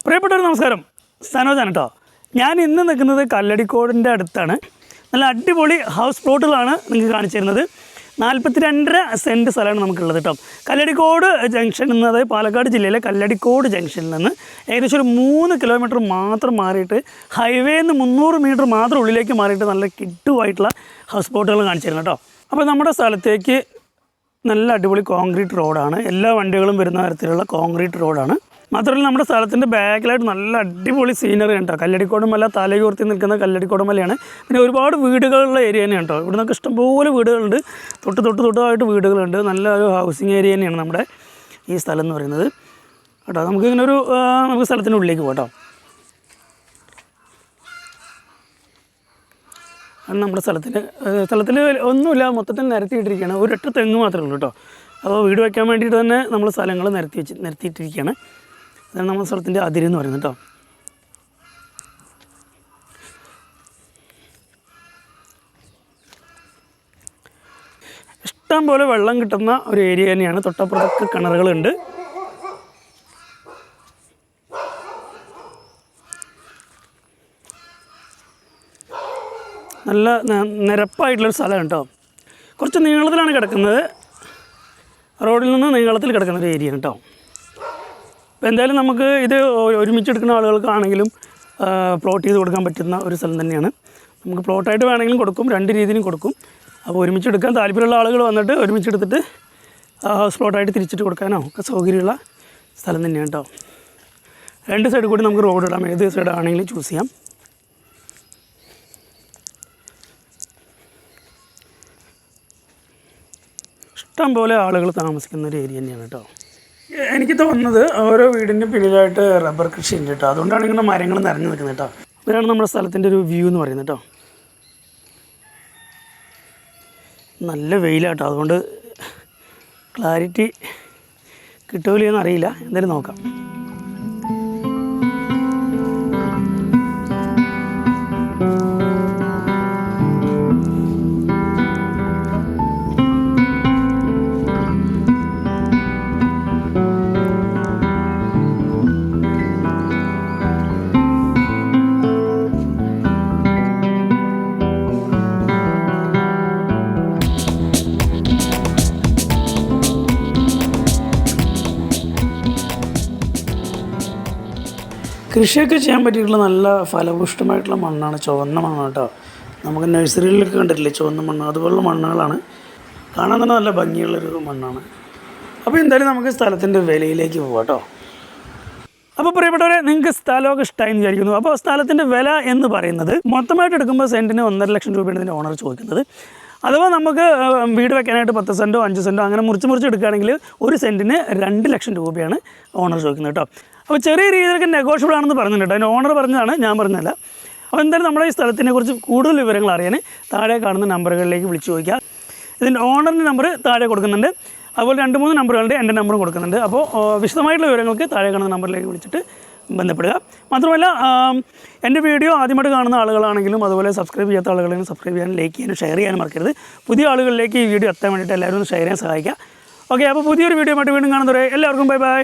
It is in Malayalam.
പ്രിയപ്പെട്ടവർ നമസ്കാരം, സനോജാണ് കേട്ടോ. ഞാൻ ഇന്ന് നിൽക്കുന്നത് കല്ലടിക്കോടിൻ്റെ അടുത്താണ്. നല്ല അടിപൊളി ഹൗസ് പ്ലോട്ടുകളാണ് നിങ്ങൾക്ക് കാണിച്ചു തരുന്നത്. 42.5 സെൻറ്റ് സ്ഥലമാണ് നമുക്കുള്ളത് കേട്ടോ. കല്ലടിക്കോട് ജംഗ്ഷൻ എന്നത് പാലക്കാട് ജില്ലയിലെ കല്ലടിക്കോട് ജംഗ്ഷനിൽ നിന്ന് ഏകദേശം ഒരു 3 കിലോമീറ്റർ മാത്രം മാറിയിട്ട് ഹൈവേന്ന് 300 മീറ്റർ മാത്രം ഉള്ളിലേക്ക് മാറിയിട്ട് നല്ല കിട്ടുമായിട്ടുള്ള ഹൗസ് പ്ലോട്ടുകൾ കാണിച്ചു തരുന്നത് കേട്ടോ. അപ്പോൾ നമ്മുടെ സ്ഥലത്തേക്ക് നല്ല അടിപൊളി കോൺക്രീറ്റ് റോഡാണ്. എല്ലാ വണ്ടികളും വരുന്ന തരത്തിലുള്ള കോൺക്രീറ്റ് റോഡാണ്. മാത്രമല്ല നമ്മുടെ സ്ഥലത്തിൻ്റെ ബാക്കിലായിട്ട് നല്ല അടിപൊളി സീനറി ഉണ്ട്. കല്ലടിക്കോട് മല തലയുയർത്തി നിൽക്കുന്ന കല്ലടിക്കോട് മലയാണ്. പിന്നെ ഒരുപാട് വീടുകളുള്ള ഏരിയ തന്നെയാണ് കേട്ടോ. ഇവിടെ നിന്നൊക്കെ ഇഷ്ടംപോലെ വീടുകളുണ്ട്. തൊട്ടായിട്ട് വീടുകളുണ്ട്. നല്ല ഒരു ഹൗസിങ് ഏരിയ തന്നെയാണ് നമ്മുടെ ഈ സ്ഥലം എന്ന് പറയുന്നത് കേട്ടോ. നമുക്കിങ്ങനെ നമുക്ക് സ്ഥലത്തിൻ്റെ ഉള്ളിലേക്ക് പോകാം കേട്ടോ. നമ്മുടെ സ്ഥലത്തിൽ ഒന്നുമില്ല, മൊത്തത്തിൽ നിരത്തിയിട്ടിരിക്കുകയാണ്. ഒരൊറ്റ തെങ്ങ് മാത്രമേ ഉള്ളൂ കേട്ടോ. അപ്പോൾ വീട് വയ്ക്കാൻ വേണ്ടിയിട്ട് തന്നെ നമ്മൾ സ്ഥലങ്ങൾ നിരത്തിയിട്ടിരിക്കുകയാണ്. അതാണ് നമ്മുടെ സ്ഥലത്തിൻ്റെ അതിരെന്ന് പറയുന്നത് കേട്ടോ. ഇഷ്ടം പോലെ വെള്ളം കിട്ടുന്ന ഒരു ഏരിയ തന്നെയാണ്. തൊട്ടപ്പുറത്തൊക്കെ കിണറുകളുണ്ട്. നല്ല നിരപ്പായിട്ടുള്ളൊരു സ്ഥലമാണ് കേട്ടോ. കുറച്ച് നീളത്തിലാണ് കിടക്കുന്നത്. റോഡിൽ നിന്ന് നീളത്തിൽ കിടക്കുന്ന ഒരു ഏരിയ കേട്ടോ. അപ്പോൾ എന്തായാലും നമുക്ക് ഇത് ഒരുമിച്ചെടുക്കുന്ന ആളുകൾക്കാണെങ്കിലും പ്ലോട്ട് ചെയ്ത് കൊടുക്കാൻ പറ്റുന്ന ഒരു സ്ഥലം തന്നെയാണ്. നമുക്ക് പ്ലോട്ടായിട്ട് വേണമെങ്കിലും കൊടുക്കും, 2 രീതിയിലും കൊടുക്കും. അപ്പോൾ ഒരുമിച്ചെടുക്കാൻ താല്പര്യമുള്ള ആളുകൾ വന്നിട്ട് ഒരുമിച്ചെടുത്തിട്ട് ഹൗസ് പ്ലോട്ടായിട്ട് തിരിച്ചിട്ട് കൊടുക്കാനോ ഒക്കെ സൗകര്യമുള്ള സ്ഥലം തന്നെയാണ് കേട്ടോ. 2 സൈഡിൽ കൂടി നമുക്ക് റോഡ് ഇടാം. ഏത് സൈഡാണെങ്കിലും ചൂസ് ചെയ്യാം. ഇഷ്ടം പോലെ ആളുകൾ താമസിക്കുന്ന ഒരു ഏരിയ തന്നെയാണ് കേട്ടോ. എനിക്ക് തോന്നുന്നത് ഓരോ വീടിൻ്റെ പിന്നിലായിട്ട് റബ്ബർ കൃഷി ഉണ്ട് കേട്ടോ. അതുകൊണ്ടാണ് ഇങ്ങനെ മരങ്ങൾ നിറഞ്ഞു നിൽക്കുന്നത് കേട്ടോ. ഇതാണ് നമ്മുടെ സ്ഥലത്തിൻ്റെ ഒരു വ്യൂ എന്ന് പറയുന്നത് കേട്ടോ. നല്ല വെയിലാട്ടോ, അതുകൊണ്ട് ക്ലാരിറ്റി കിട്ടുമല്ലോ അറിയില്ല. എന്തായാലും നോക്കാം. കൃഷിയൊക്കെ ചെയ്യാൻ പറ്റിയിട്ടുള്ള നല്ല ഫലപുഷ്ടമായിട്ടുള്ള മണ്ണാണ്. ചുവന്ന മണ്ണാണ് കേട്ടോ. നമുക്ക് നഴ്സറികളിലൊക്കെ കണ്ടിട്ടില്ലേ ചുവന്ന മണ്ണ്, അതുപോലുള്ള മണ്ണുകളാണ്. കാണാൻ തന്നെ നല്ല ഭംഗിയുള്ളൊരു മണ്ണാണ്. അപ്പോൾ എന്തായാലും നമുക്ക് സ്ഥലത്തിൻ്റെ വിലയിലേക്ക് പോകാം കേട്ടോ. അപ്പോൾ പ്രിയപ്പെട്ടവരെ, നിങ്ങൾക്ക് സ്ഥലമൊക്കെ ഇഷ്ടമായി എന്ന് വിചാരിക്കുന്നു. അപ്പോൾ സ്ഥലത്തിൻ്റെ വില എന്ന് പറയുന്നത് മൊത്തമായിട്ട് എടുക്കുമ്പോൾ സെൻറ്റിന് 1.5 ലക്ഷം രൂപയാണ് ഇതിൻ്റെ ഓണർ ചോദിക്കുന്നത്. അഥവാ നമുക്ക് വീട് വെക്കാനായിട്ട് 10 സെൻറ്റോ 5 സെൻറ്റോ അങ്ങനെ മുറിച്ച് എടുക്കുകയാണെങ്കിൽ ഒരു സെൻറ്റിന് 2 ലക്ഷം രൂപയാണ് ഓണർ ചോദിക്കുന്നത് കേട്ടോ. അപ്പോൾ ചെറിയ രീതിയിലൊക്കെ നെഗോഷ്യബിൾ ആണെന്ന് പറഞ്ഞിട്ടുണ്ട് കേട്ടോ. അതിൻ്റെ ഓണർ പറഞ്ഞതാണ്, ഞാൻ പറഞ്ഞതല്ല. അപ്പോൾ എന്തായാലും നമ്മുടെ ഈ സ്ഥലത്തിനെക്കുറിച്ച് കൂടുതൽ വിവരങ്ങൾ അറിയാൻ താഴെ കാണുന്ന നമ്പറുകളിലേക്ക് വിളിച്ച് ചോദിക്കുക. ഇതിൻ്റെ ഓണറിൻ്റെ നമ്പർ താഴെ കൊടുക്കുന്നുണ്ട്. അതുപോലെ 2-3 നമ്പറുകളുണ്ട്, എൻ്റെ നമ്പറും കൊടുക്കുന്നുണ്ട്. അപ്പോൾ വിശദമായിട്ടുള്ള വിവരങ്ങൾക്ക് താഴെ കാണുന്ന നമ്പറിലേക്ക് വിളിച്ചിട്ട് ബന്ധപ്പെടുക. മാത്രമല്ല എൻ്റെ വീഡിയോ ആദ്യമായിട്ട് കാണുന്ന ആളുകളാണെങ്കിലും അതുപോലെ സബ്സ്ക്രൈബ് ചെയ്യാത്ത ആളുകളെങ്കിലും സബ്സ്ക്രൈബ് ചെയ്യാനും ലൈക്ക് ചെയ്യാനും ഷെയർ ചെയ്യാനും മറക്കരുത്. പുതിയ ആളുകളിലേക്ക് ഈ വീഡിയോ എത്താൻ വേണ്ടിയിട്ട് എല്ലാവരും ഒന്ന് ഷെയർ ചെയ്യാൻ സഹായിക്കുക. ഓക്കെ, അപ്പോൾ പുതിയൊരു വീഡിയോ ആയിട്ട് വീണ്ടും കാണുന്നവരെ എല്ലാവർക്കും ബൈ ബൈ.